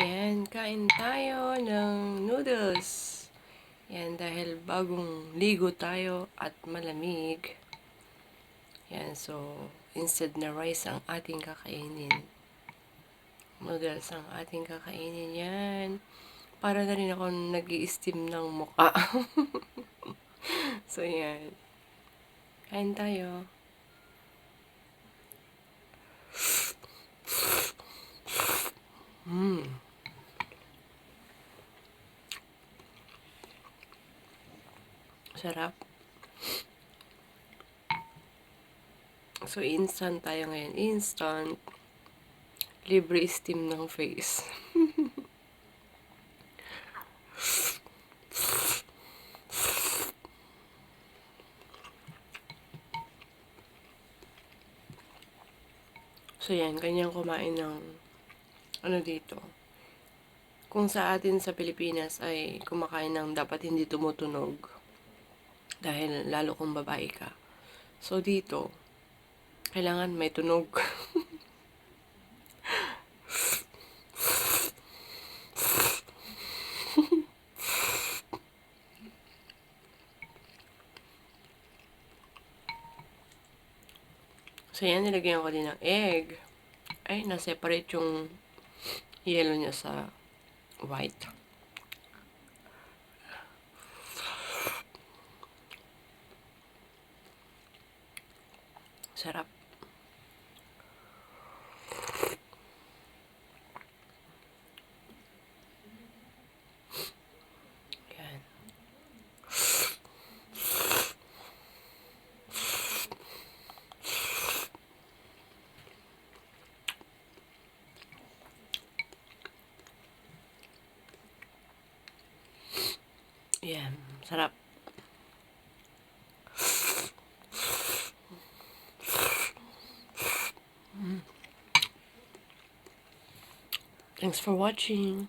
Yan, kain tayo ng noodles. Yan, dahil bagong ligo tayo at malamig. Yan, so, instead na rice ang ating kakainin, noodles ang ating kakainin. Yan. Para na rin ako nag-i-steam ng mukha. So, yan. Kain tayo. Sarap. So, instant tayo ngayon. Instant. Libre steam ng face. So, yan. Kanyang kumain ng ano dito. Kung sa atin sa Pilipinas ay kumakain ng dapat hindi tumutunog. Dahil lalo kung babae ka. So, dito, kailangan may tunog. So, yan, nilagyan ko din ng egg. Ay, na-separate yung yellow niya sa white. Sarap. Yan. Yan. Sarap. Thanks for watching.